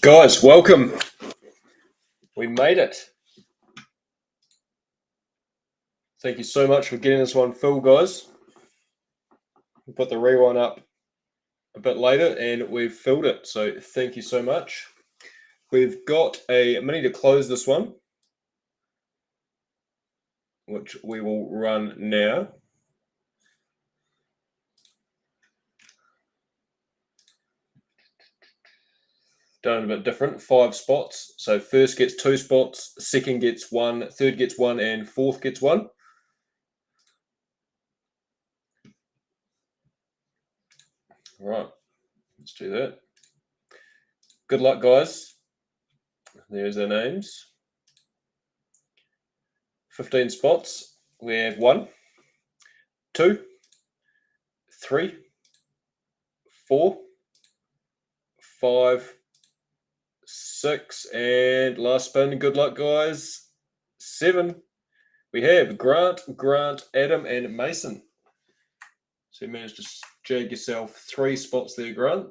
Guys, welcome. We made it. Thank you so much for getting this one full, guys. We'll put the rewind up a bit later and we've filled it. So thank you so much. We've got a mini to close this one, which we will run now. Done a bit different, 5 spots. So first gets 2 spots, second gets 1, third gets 1, and fourth gets 1. All right, let's do that. Good luck, guys. There's our names. 15 spots. We have 1, 2, 3, 4, 5, 6, and last spin. Good luck, guys. 7. We have Grant, Adam, and Mason. So you managed to jag yourself 3 spots there, Grant.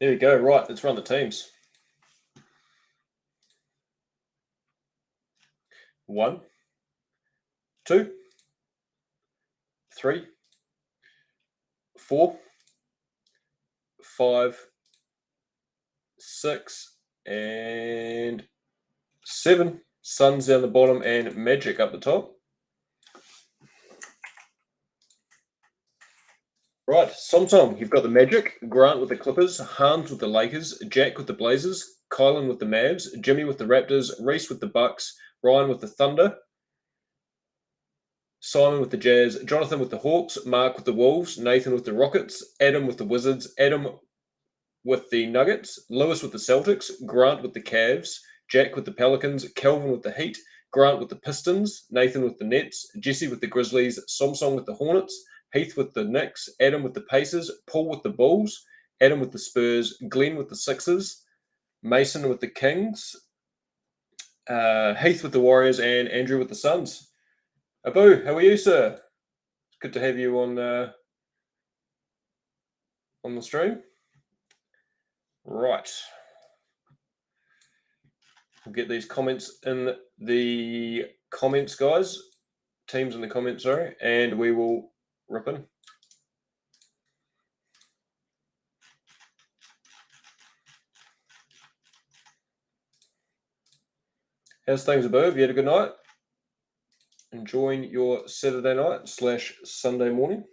There we go. Right, let's run the teams. 1, 2, 3, 4, 5, 6, and 7. Suns down the bottom and Magic up the top. Right, Somtom, you've got the Magic, Grant with the Clippers, Hans with the Lakers, Jack with the Blazers, Kylan with the Mavs, Jimmy with the Raptors, Reese with the Bucks, Ryan with the Thunder, Simon with the Jazz, Jonathan with the Hawks, Mark with the Wolves, Nathan with the Rockets, Adam with the Wizards, Adam with the Nuggets, Lewis with the Celtics, Grant with the Cavs, Jack with the Pelicans, Kelvin with the Heat, Grant with the Pistons, Nathan with the Nets, Jesse with the Grizzlies, Somsong with the Hornets, Heath with the Knicks, Adam with the Pacers, Paul with the Bulls, Adam with the Spurs, Glenn with the Sixers, Mason with the Kings, Heath with the Warriors, and Andrew with the Suns. Abu, how are you, sir? It's good to have you on the stream. Right. We'll get these comments in the comments, guys. Teams in the comments, sorry, and we will rip in. How's things, Abu? Have you had a good night? Enjoying your Saturday night / Sunday morning?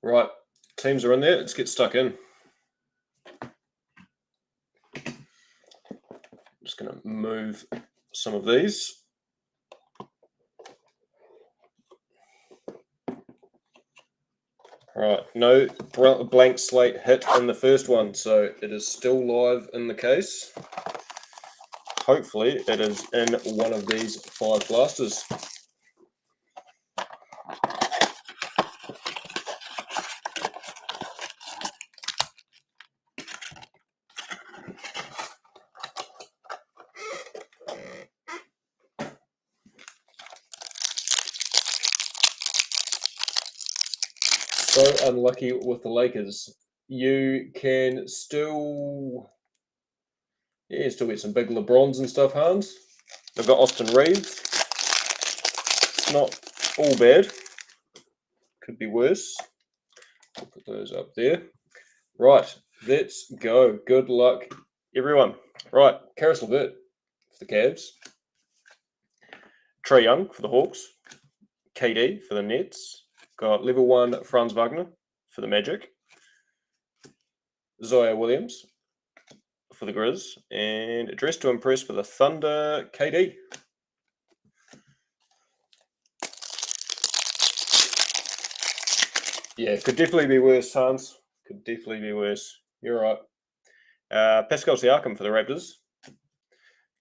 Right, teams are in there. Let's get stuck in. Just going to move some of these. Right, no blank slate hit in the first one, so it is still live in the case. Hopefully it is in one of these 5 blasters. So unlucky with the Lakers. You can still still get some big LeBrons and stuff, Hans. They've got Austin Reeves. It's not all bad. Could be worse. I'll put those up there. Right, let's go. Good luck, everyone. Right, Karis LeVert for the Cavs. Trae Young for the Hawks. KD for the Nets. Got level 1 Franz Wagner for the Magic. Ziaire Williams for the Grizz. And Dress to Impress for the Thunder, KD. Yeah, could definitely be worse, Hans. Could definitely be worse. You're right. Pascal Siakam for the Raptors.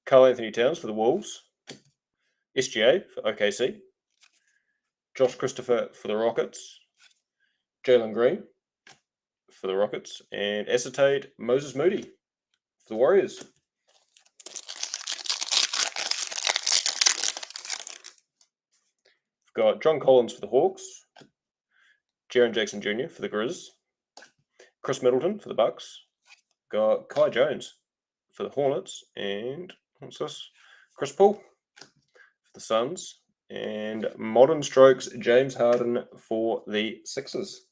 Karl Anthony Towns for the Wolves. SGA for OKC. Josh Christopher for the Rockets. Jalen Green for the Rockets. And Acetate Moses Moody for the Warriors. We've got John Collins for the Hawks. Jaren Jackson Jr. for the Grizz. Chris Middleton for the Bucks. Got Kai Jones for the Hornets. And what's this? Chris Paul for the Suns. And Modern Strokes James Harden for the Sixers.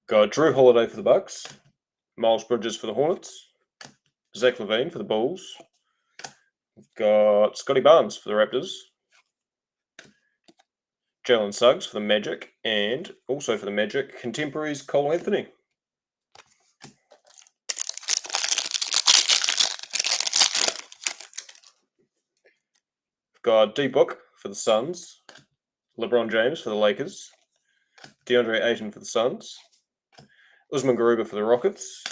Got Drew Holiday for the Bucks. Miles Bridges for the Hornets. Zach LaVine for the Bulls. We've got Scotty Barnes for the Raptors. Jalen Suggs for the Magic. And also for the Magic, contemporaries Cole Anthony. We've got D-Book for the Suns. LeBron James for the Lakers. DeAndre Ayton for the Suns. Usman Garuba for the Rockets.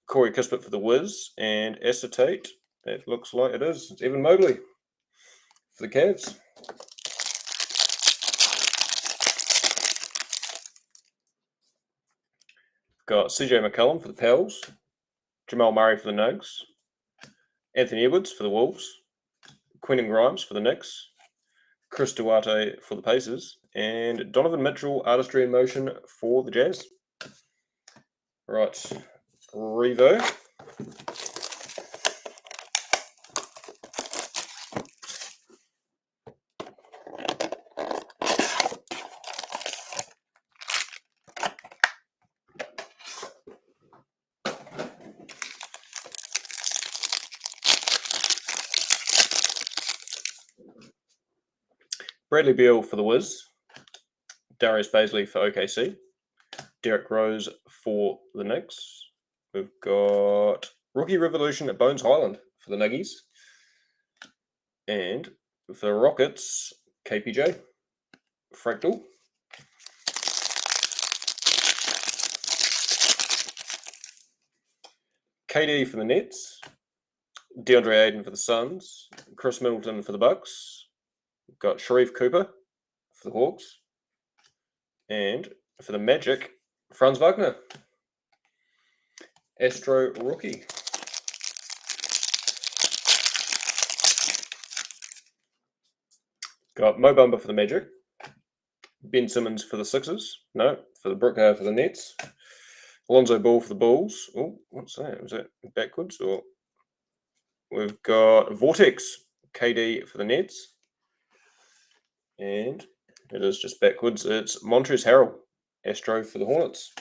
Corey Kispert for the Wiz. And Acetate, it looks like it is. It's Evan Mobley for the Cavs. Got CJ McCollum for the Pels. Jamal Murray for the Nugs. Anthony Edwards for the Wolves. Quentin Grimes for the Knicks. Chris Duarte for the Pacers. And Donovan Mitchell, Artistry in Motion for the Jazz. Right, Revo. Bradley Beal for the Wiz. Darius Bazley for OKC. Derrick Rose for the Knicks. We've got Rookie Revolution at Bones Highland for the Nuggies. And for the Rockets, KPJ. Fractal. KD for the Nets. DeAndre Ayton for the Suns. Chris Middleton for the Bucks. We've got Sharif Cooper for the Hawks. And for the Magic, Franz Wagner. Astro Rookie. Got Mo Bamba for the Magic. Ben Simmons for the Sixers. No, for the Nets. Alonzo Ball for the Bulls. Oh, what's that? Was that backwards? Or we've got Vortex, KD for the Nets. And it is just backwards. It's Montrezl Harrell, Astro for the Hornets.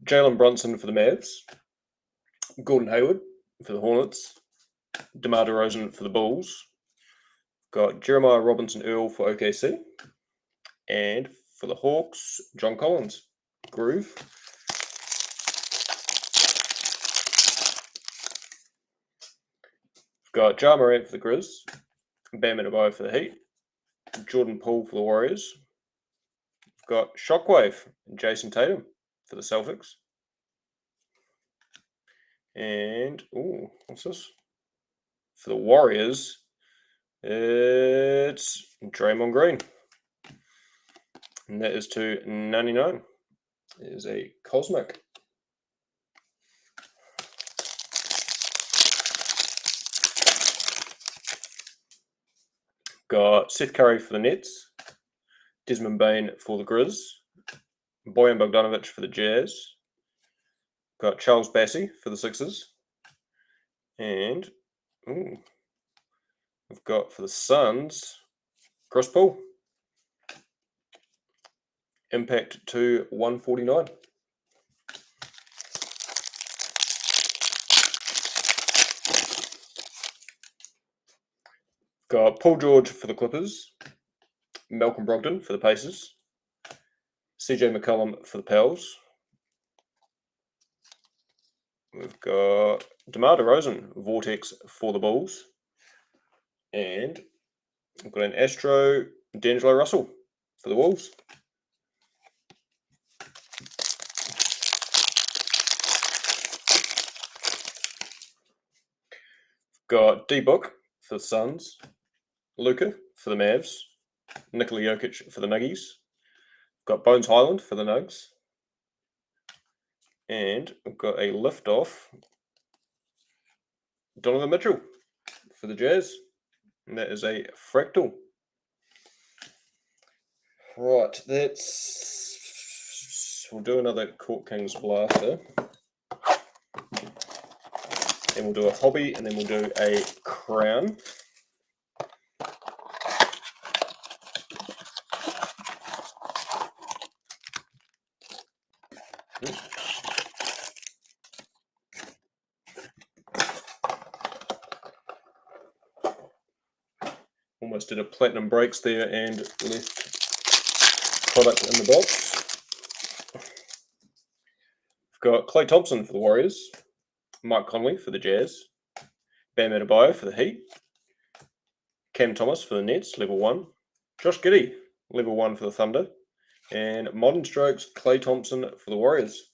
Jalen Brunson for the Mavs. Gordon Hayward for the Hornets. DeMar DeRozan for the Bulls. Got Jeremiah Robinson Earl for OKC. And for the Hawks, John Collins. Groove. Got Ja Morant for the Grizz. Bam Adebayo for the Heat. Jordan Poole for the Warriors. We've got Shockwave and Jason Tatum for the Celtics. And, what's this? For the Warriors, it's Draymond Green. And that is to 99. It is a Cosmic. Got Seth Curry for the Nets. Desmond Bain for the Grizz. Bojan Bogdanovic for the Jazz. Got Charles Bassey for the Sixers. And we've got for the Suns, Chris Paul. Impact to 149. Got Paul George for the Clippers. Malcolm Brogdon for the Pacers. CJ McCollum for the Pels. We've got DeMar DeRozan, Vortex for the Bulls. And we've got an Astro, D'Angelo Russell for the Wolves. Got D-Book for the Suns, Luka for the Mavs, Nikola Jokic for the Nuggies. Got Bones Highland for the Nugs. And we've got a lift-off, Donovan Mitchell for the Jazz. And that is a fractal. Right, we'll do another Court Kings blaster. Then we'll do a hobby, and then we'll do a crown. Almost did a platinum breaks there and left product in the box. We've got Klay Thompson for the Warriors, Mike Conley for the Jazz, Bam Adebayo for the Heat, Cam Thomas for the Nets, level 1, Josh Giddey, level 1 for the Thunder, and Modern Strokes, Klay Thompson for the Warriors.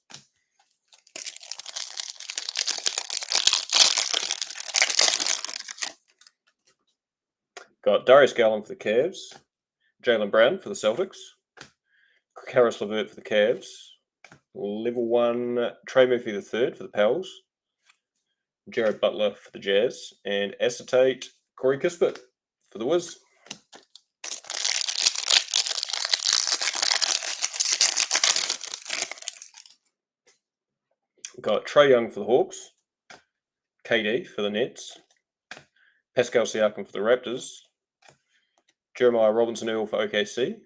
Got Darius Garland for the Cavs, Jaylen Brown for the Celtics, Caris LeVert for the Cavs, level 1 Trey Murphy III for the Pels, Jared Butler for the Jazz, and Acetate Corey Kispert for the Wiz. Got Trae Young for the Hawks, KD for the Nets, Pascal Siakam for the Raptors, Jeremiah Robinson-Earl for OKC,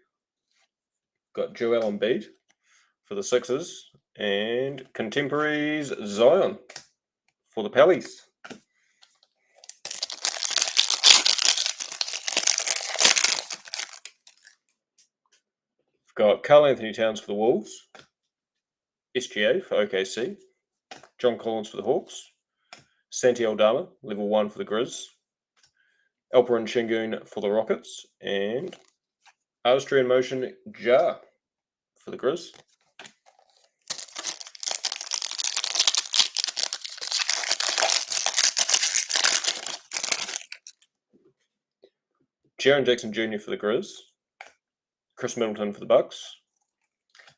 got Joel Embiid for the Sixers, and Contemporaries Zion for the Pellies. Got Karl Anthony Towns for the Wolves, SGA for OKC, John Collins for the Hawks, Santi Aldama, level 1 for the Grizz, Alperen Şengün for the Rockets, and Artistry in Motion Ja for the Grizz. Jaren Jackson Jr. for the Grizz, Chris Middleton for the Bucks,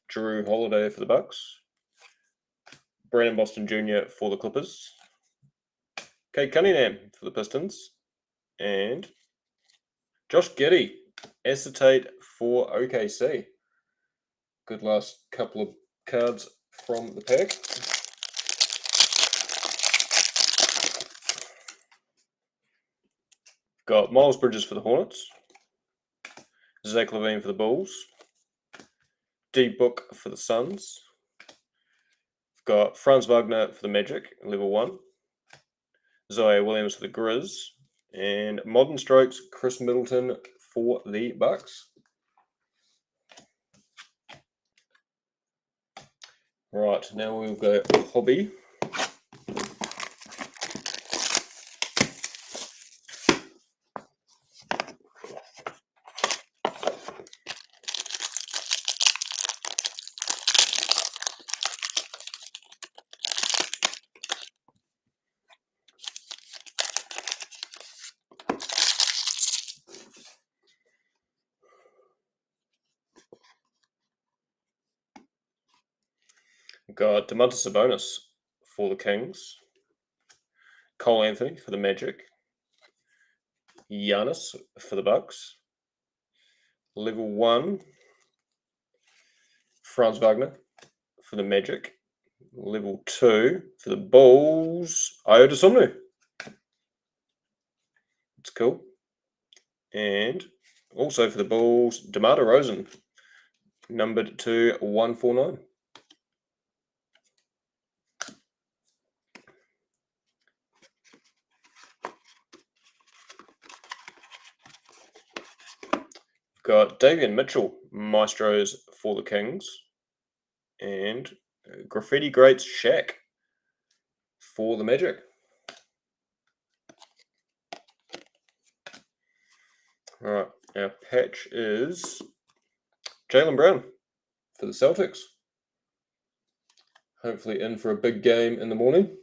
Drew Holiday for the Bucks, Brandon Boston Jr. for the Clippers, Kate Cunningham for the Pistons, and Josh Giddey, Acetate for OKC. Good last couple of cards from the pack. Got Miles Bridges for the Hornets, Zach LaVine for the Bulls, D-Book for the Suns. Got Franz Wagner for the Magic, level 1, Ziaire Williams for the Grizz, and Modern Strokes, Chris Middleton for the Bucks. Right, now we'll go hobby. Got Domantas Sabonis for the Kings, Cole Anthony for the Magic, Giannis for the Bucks, level 1, Franz Wagner for the Magic, level 2 for the Bulls, Ayo Dosunmu. It's cool. And also for the Bulls, DeMar DeRozan, numbered to 149. Got Davion Mitchell, Maestros for the Kings, and Graffiti Greats Shaq for the Magic. All right, our patch is Jaylen Brown for the Celtics. Hopefully in for a big game in the morning.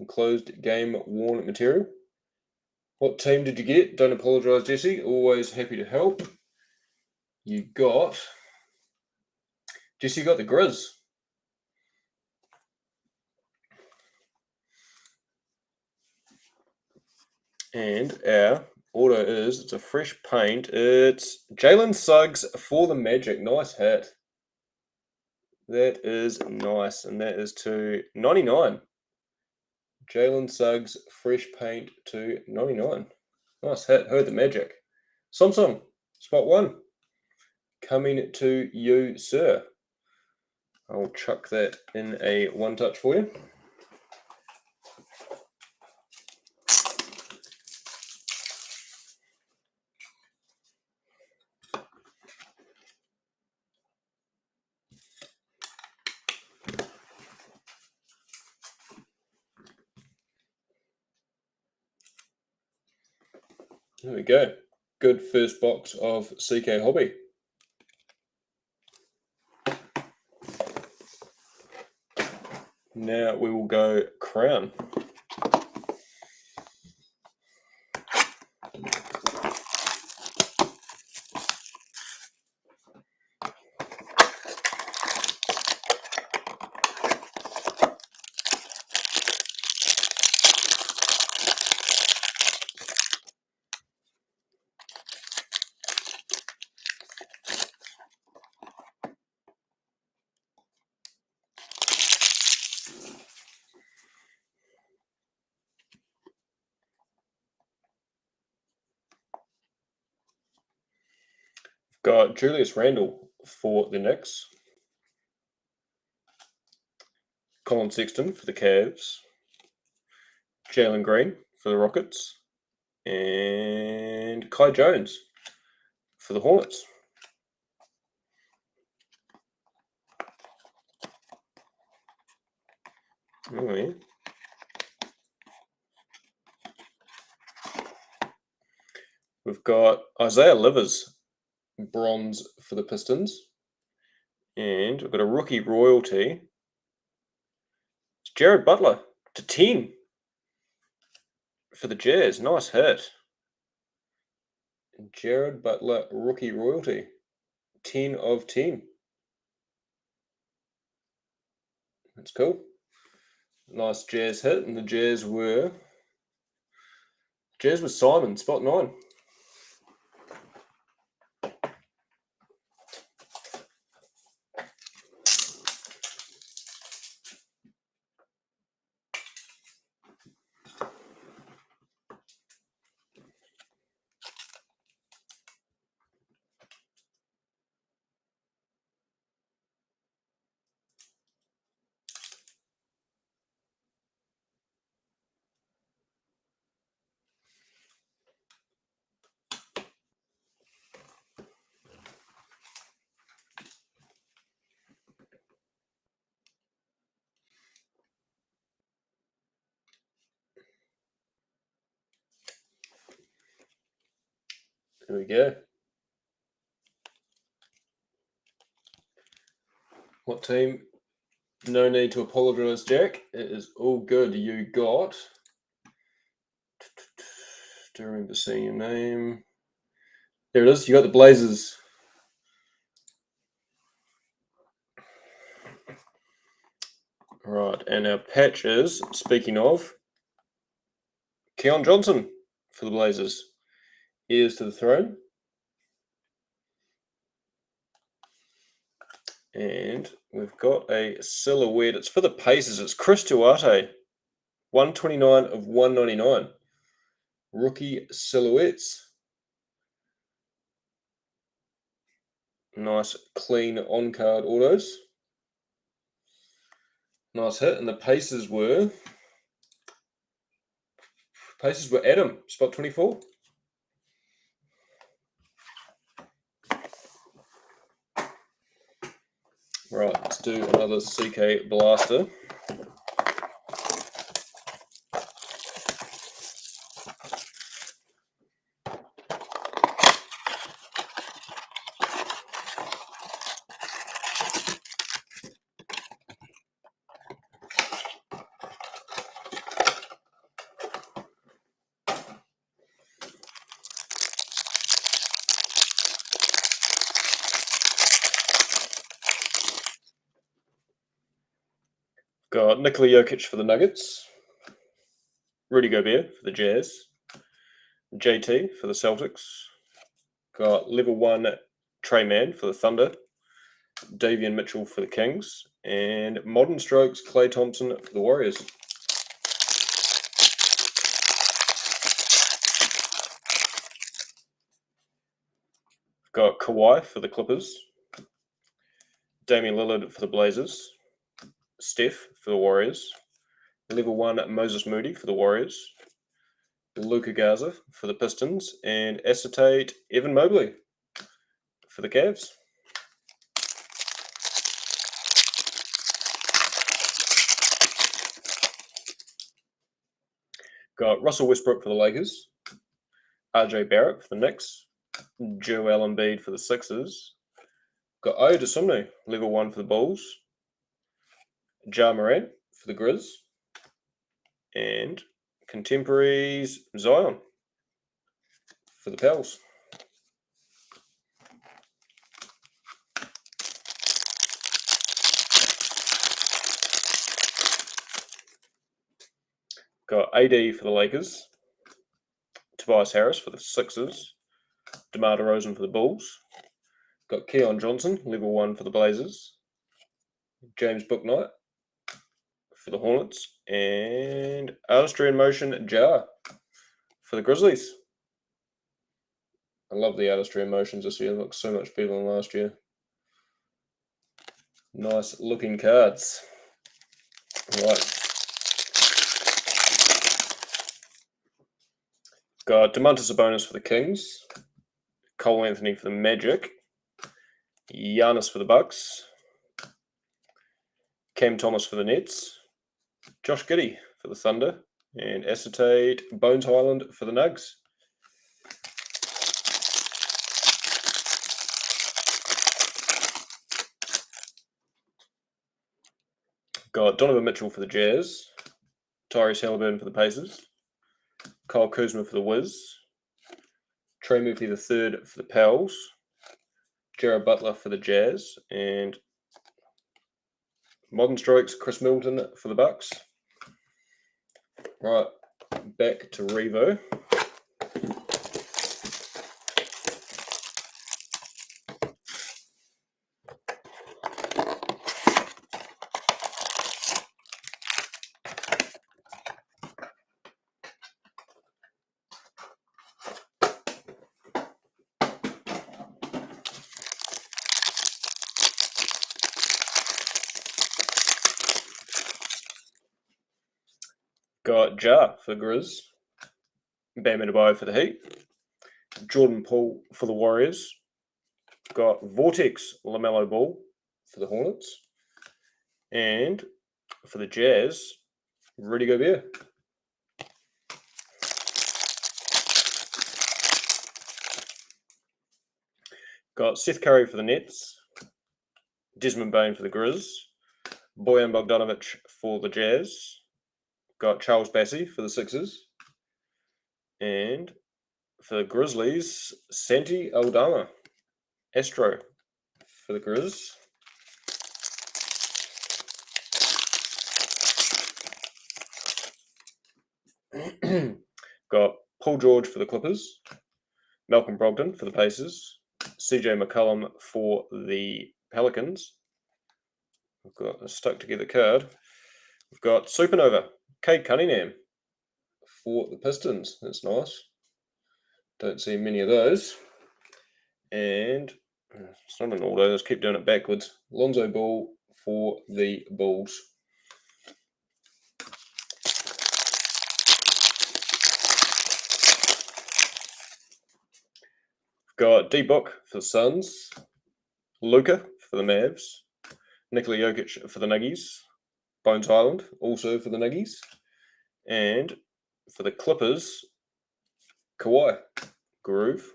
Enclosed game worn material. What team did you get? Don't apologise, Jesse. Always happy to help. You got... Jesse, you got the Grizz. And our auto is, it's a fresh paint. It's Jalen Suggs for the Magic. Nice hit. That is nice. And that is to 99. Jalen Suggs, fresh paint to 99. Nice hit. Heard the Magic. Samsung, spot 1. Coming to you, sir. I'll chuck that in a one touch for you. There we go. Good first box of CK Hobby. Now we will go Crown. Got Julius Randle for the Knicks. Colin Sexton for the Cavs. Jalen Green for the Rockets. And Kai Jones for the Hornets. Oh, yeah. We've got Isaiah Livers, bronze for the Pistons. And we've got a rookie royalty. It's Jared Butler to 10 for the Jazz. Nice hit. Jared Butler, rookie royalty. 10 of 10. That's cool. Nice Jazz hit. And the Jazz was Simon, spot 9. There we go. What team? No need to apologise, Jack. It is all good. You got... Don't remember seeing your name. There it is. You got the Blazers. Right, and our patch is, speaking of, Keon Johnson for the Blazers. Heirs to the throne. And we've got a silhouette. It's for the Pacers. It's Chris Duarte. 129 of 199. Rookie silhouettes. Nice, clean on-card autos. Nice hit. And the Pacers were Adam, spot 24. Right, let's do another CK Blaster. Got Nikola Jokic for the Nuggets. Rudy Gobert for the Jazz. JT for the Celtics. Got level 1 Trey Mann for the Thunder. Davion Mitchell for the Kings. And Modern Strokes Klay Thompson for the Warriors. Got Kawhi for the Clippers. Damian Lillard for the Blazers. Steph for the Warriors. Level 1 Moses Moody for the Warriors. Luka Garza for the Pistons. And acetate Evan Mobley for the Cavs. Got Russell Westbrook for the Lakers. RJ Barrett for the Knicks. Joel Embiid for the Sixers. Got Ayo Dosunmu, level 1 for the Bulls. Ja Morant for the Grizz. And Contemporaries Zion for the Pels. Got AD for the Lakers. Tobias Harris for the Sixers. DeMar DeRozan for the Bulls. Got Keon Johnson, level 1 for the Blazers. James Bouknight for the Hornets. And Artistry in Motion Ja for the Grizzlies. I love the Artistry in Motions this year. It looks so much better than last year. Nice looking cards. Right. Got Domantas Sabonis for the Kings. Cole Anthony for the Magic. Giannis for the Bucks. Cam Thomas for the Nets. Josh Giddey for the Thunder. And acetate Bones Highland for the Nugs. Got Donovan Mitchell for the Jazz. Tyrese Halliburton for the Pacers. Kyle Kuzma for the Wiz. Trey Murphy III for the Pels. Jared Butler for the Jazz. And Modern Strokes Chris Middleton for the Bucks. Right, back to Revo. Got Ja for the Grizz. Bam Adebayo for the Heat. Jordan Poole for the Warriors. Got Vortex LaMelo Ball for the Hornets. And for the Jazz, Rudy Gobert. Got Seth Curry for the Nets. Desmond Bane for the Grizz. Bojan Bogdanovic for the Jazz. Got Charles Bassey for the Sixers. And for the Grizzlies, Santi Aldama, Astro for the Grizz. Got Paul George for the Clippers. Malcolm Brogdon for the Pacers. CJ McCollum for the Pelicans. We've got a stuck together card. We've got Supernova, Cade Cunningham for the Pistons. That's nice. Don't see many of those. And it's not an auto, let's keep doing it backwards. Lonzo Ball for the Bulls. Got D-Book for the Suns. Luka for the Mavs. Nikola Jokic for the Nuggies. Bones Highland also for the Nuggies. And for the Clippers, Kawhi Groove.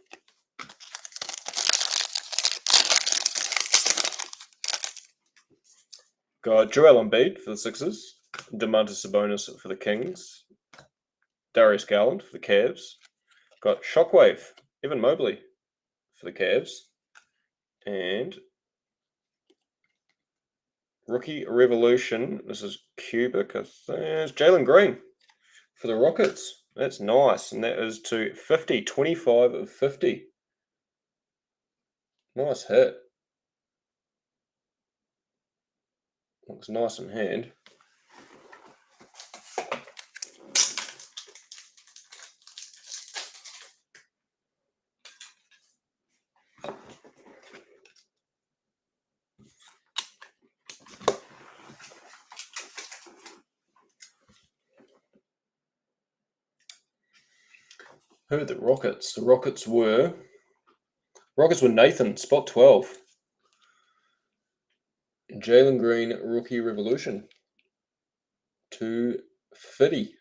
Got Joel Embiid for the Sixers. Domantas Sabonis for the Kings. Darius Garland for the Cavs. Got Shockwave, Evan Mobley for the Cavs. And Rookie Revolution. This is cubic. I think it's Jalen Green for the Rockets. That's nice. And that is to 50. 25 of 50. Nice hit. Looks nice in hand. Who are the Rockets? The Rockets were Nathan, spot 12. Jalen Green, Rookie Revolution. 250.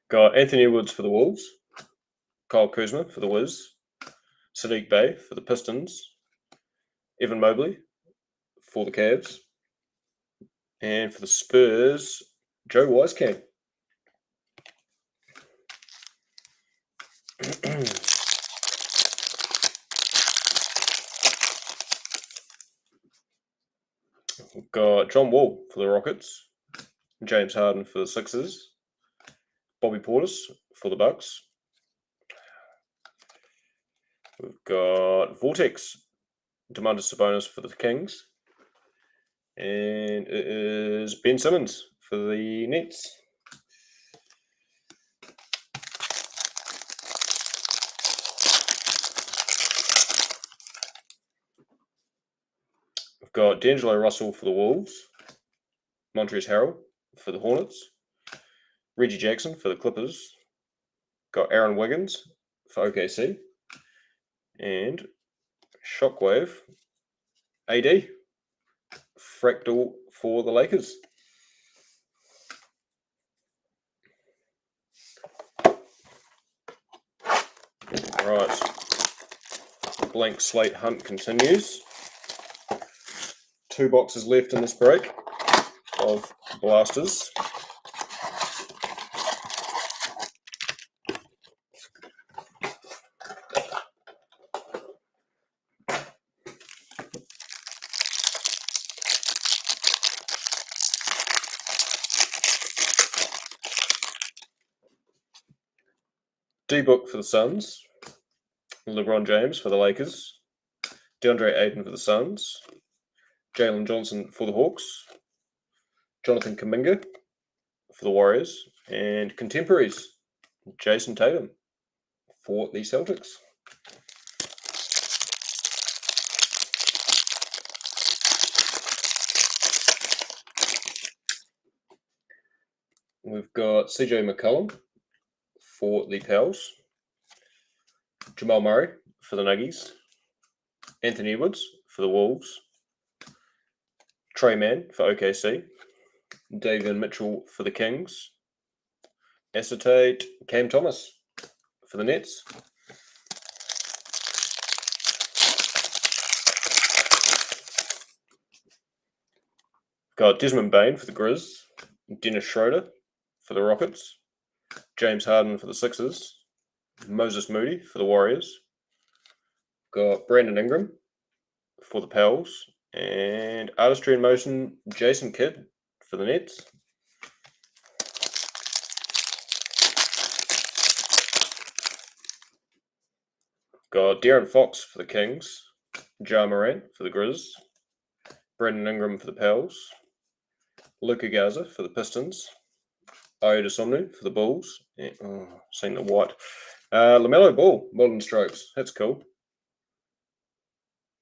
Got Anthony Edwards for the Wolves. Kyle Kuzma for the Wiz. Sadiq Bey for the Pistons. Evan Mobley for the Cavs. And for the Spurs, Joe Wisekamp. We've got John Wall for the Rockets. James Harden for the Sixers. Bobby Portis for the Bucks. We've got Vortex, Domantas Sabonis for the Kings. And it is Ben Simmons for the Nets. We've got D'Angelo Russell for the Wolves. Montrezl Harrell for the Hornets. Reggie Jackson for the Clippers. Got Aaron Wiggins for OKC. And Shockwave, AD, Fractal for the Lakers. Right. Blank slate hunt continues. 2 boxes left in this break of blasters. D-Book for the Suns. LeBron James for the Lakers. DeAndre Ayton for the Suns. Jalen Johnson for the Hawks. Jonathan Kuminga for the Warriors. And contemporaries, Jason Tatum for the Celtics. We've got CJ McCollum for the Pels. Jamal Murray for the Nuggies. Anthony Edwards for the Wolves. Trey Mann for OKC. Davion Mitchell for the Kings. Acetate Cam Thomas for the Nets. Got Desmond Bain for the Grizz. Dennis Schroeder for the Rockets. James Harden for the Sixers. Moses Moody for the Warriors. Got Brandon Ingram for the Pels. And Artistry in Motion, Jason Kidd for the Nets. Got De'Aaron Fox for the Kings. Ja Morant for the Grizz. Brandon Ingram for the Pels. Luka Garza for the Pistons. Ayo Dosunmu for the Bulls. Seeing the white. LaMelo Ball, Modern Strokes. That's cool.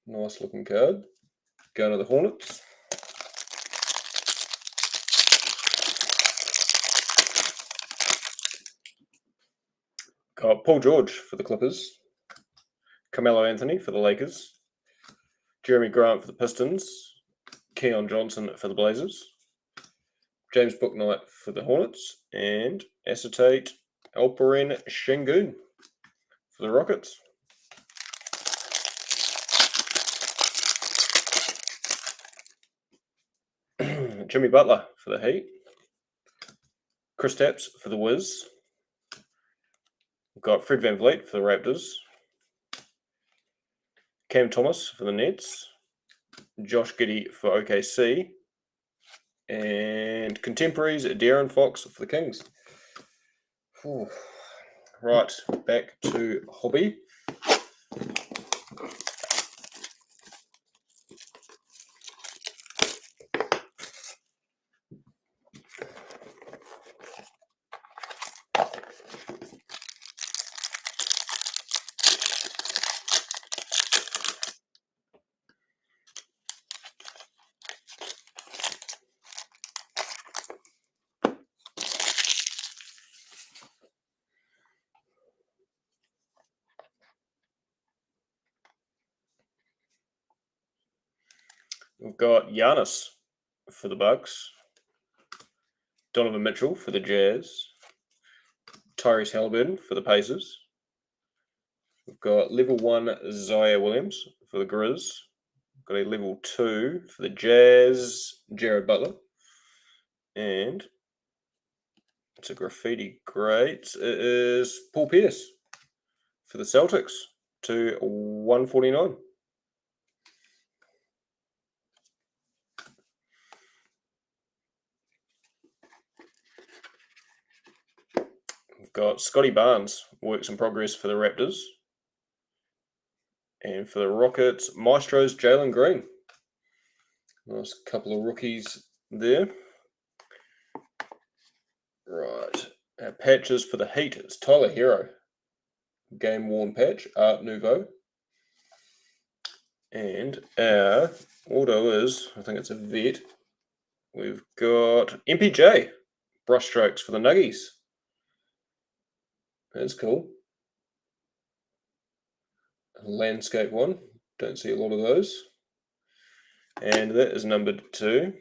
Nice looking card. Going to the Hornets. Got Paul George for the Clippers. Carmelo Anthony for the Lakers. Jeremy Grant for the Pistons. Keon Johnson for the Blazers. James Bouknight for the Hornets. And Acetate Alperen Şengün for the Rockets. Jimmy Butler for the Heat. Kristaps for the Wiz. We've got Fred VanVleet for the Raptors. Cam Thomas for the Nets. Josh Giddey for OKC. And contemporaries, De'Aaron Fox for the Kings. Whew. Right, back to hobby. We've got Giannis for the Bucks, Donovan Mitchell for the Jazz, Tyrese Halliburton for the Pacers. We've got level 1 Zaire Williams for the Grizz. We've got a level 2 for the Jazz, Jared Butler. And it's a graffiti great. It is Paul Pierce for the Celtics to 149. We've got Scotty Barnes, works in progress for the Raptors. And for the Rockets, Maestro's Jalen Green. Nice couple of rookies there. Right. Our patches for the Heat, it's Tyler Hero. Game worn patch, Art Nouveau. And our auto is, I think it's a vet. We've got MPJ, brushstrokes for the Nuggies. That's cool. A landscape one, don't see a lot of those. And that is numbered 2.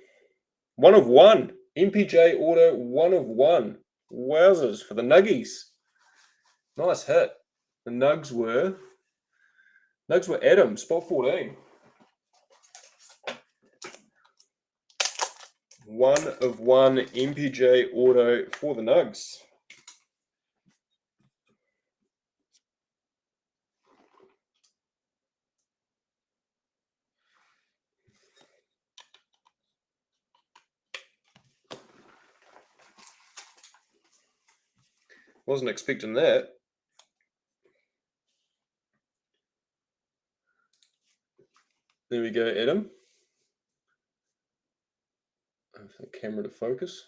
1 of 1. MPJ auto, 1 of 1. Wowzers for the Nuggies. Nice hit. The Nugs were Adam, spot 14. 1 of 1 MPJ auto for the Nugs. Wasn't expecting that. There we go, Adam. For the camera to focus.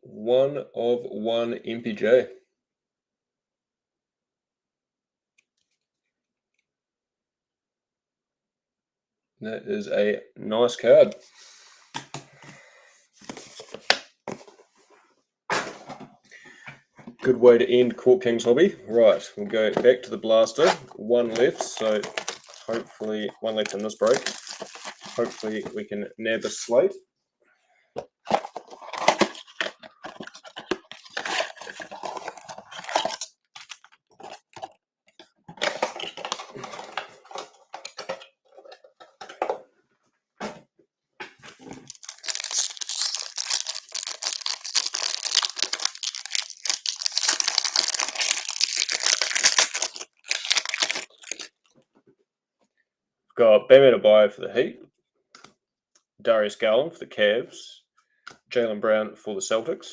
1 of 1 MPJ. That is a nice card. Good way to end Court King's hobby. Right, we'll go back to the blaster. 1 left, so hopefully 1 left in this break. Hopefully we can nab a slate. Got Bam Adebayo for the Heat, Darius Garland for the Cavs, Jaylen Brown for the Celtics,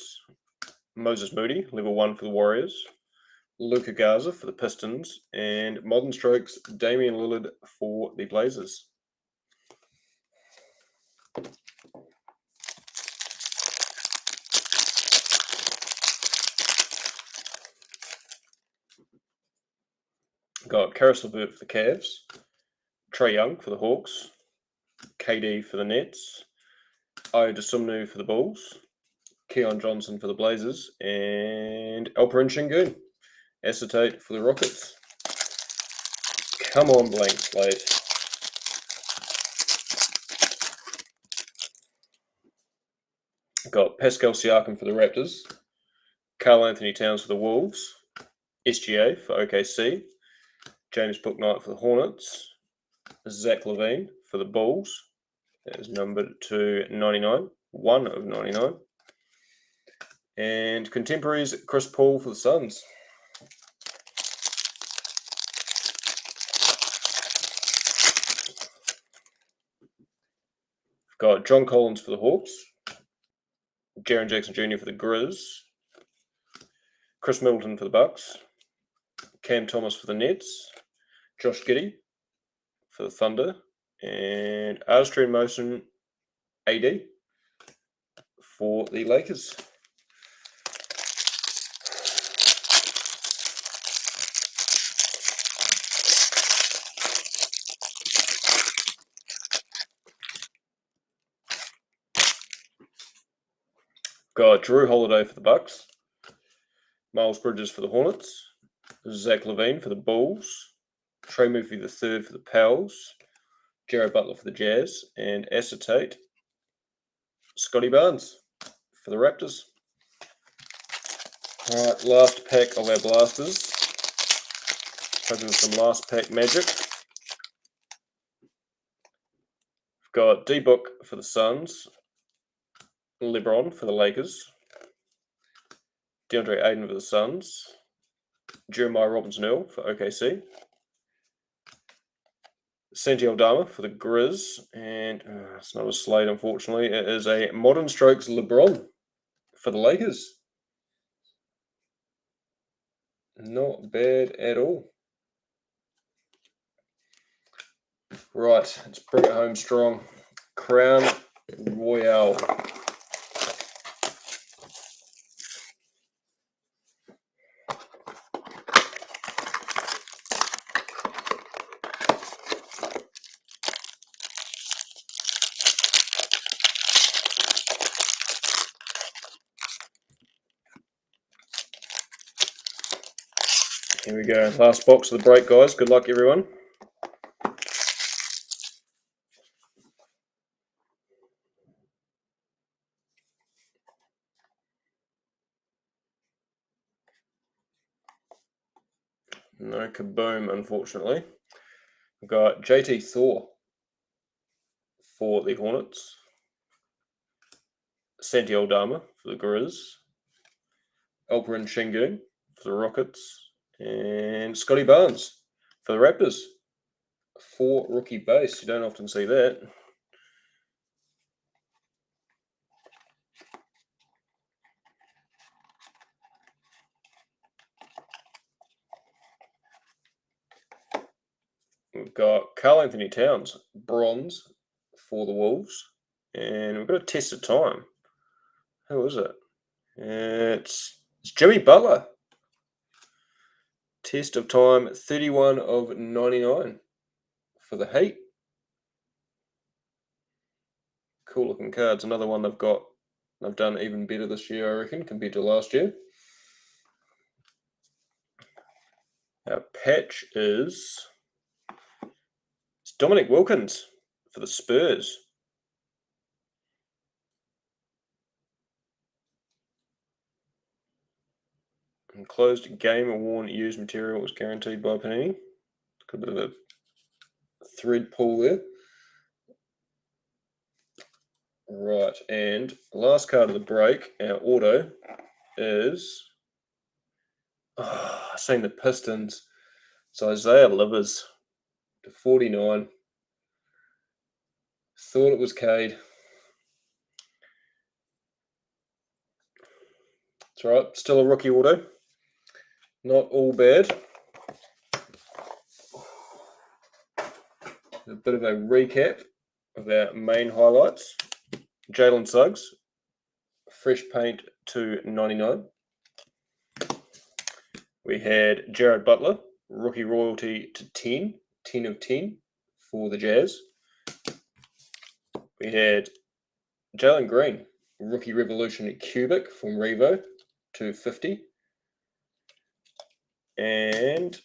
Moses Moody, level 1 for the Warriors, Luka Garza for the Pistons, and Modern Strokes, Damian Lillard for the Blazers. Got Karis LeVert for the Cavs, Trae Young for the Hawks, KD for the Nets, Ayo Dosunmu for the Bulls, Keon Johnson for the Blazers, and Alperen Sengun, acetate for the Rockets. Come on, blank slate. Got Pascal Siakam for the Raptors, Karl Anthony Towns for the Wolves, SGA for OKC, James Bouknight for the Hornets, Zach LaVine for the Bulls. That is numbered to 99, 1 of 99. And contemporaries, Chris Paul for the Suns. Got John Collins for the Hawks, Jaren Jackson Jr. for the Grizz, Chris Middleton for the Bucks, Cam Thomas for the Nets, Josh Giddey for the Thunder, and Artistry in Motion AD for the Lakers. Got Drew Holiday for the Bucks, Miles Bridges for the Hornets, Zach LaVine for the Bulls, Trey Murphy III for the Pels, Jared Butler for the Jazz, and Acetate Scotty Barnes for the Raptors. All right, last pack of our blasters. Hoping for some last pack magic. We've got D-Book for the Suns, LeBron for the Lakers, DeAndre Ayton for the Suns, Jeremiah Robinson-Earl for OKC, Santi Aldama for the Grizz, and it's not a Slate, unfortunately. It is a Modern Strokes LeBron for the Lakers. Not bad at all. Right, let's bring it home strong. Crown Royale. Here we go. Last box of the break, guys. Good luck, everyone. No kaboom, unfortunately. We've got JT Thor for the Hornets, Santi Aldama for the Grizz, Alperen Sengun for the Rockets, and Scotty Barnes for the Raptors. 4 rookie base. You don't often see that. We've got Karl Anthony Towns, bronze for the Wolves. And we've got a test of time. Who is it? It's Jimmy Butler. Test of time, 31 of 99 for the Heat. Cool looking cards. Another one they've done even better this year, I reckon, compared to last year. Our patch is Dominic Wilkins for the Spurs. Enclosed game-worn used material was guaranteed by Panini. Got a bit of a thread pull there. Right, and the last card of the break, our auto, is... I've seen the Pistons. It's Isaiah Livers to 49. Thought it was Cade. It's all right. Still a rookie auto. Not all bad. A bit of a recap of our main highlights. Jalen Suggs, fresh paint to 99. We had Jared Butler, rookie royalty to 10, 10 of 10 for the Jazz. We had Jalen Green, rookie revolution cubic from Revo to 50. And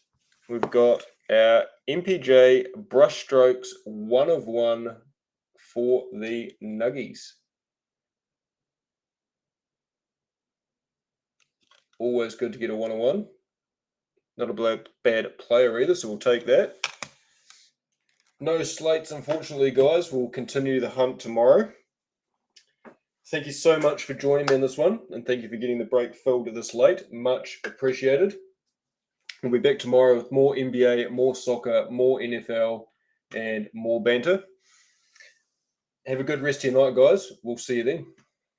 we've got our MPJ brushstrokes 1 of 1 for the Nuggies. Always good to get a 1 of 1. Not a bad player either, so we'll take that. No slates, unfortunately, guys. We'll continue the hunt tomorrow. Thank you so much for joining me in this one, and thank you for getting the break filled this late. Much appreciated. We'll be back tomorrow with more NBA, more soccer, more NFL, and more banter. Have a good rest of your night, guys. We'll see you then.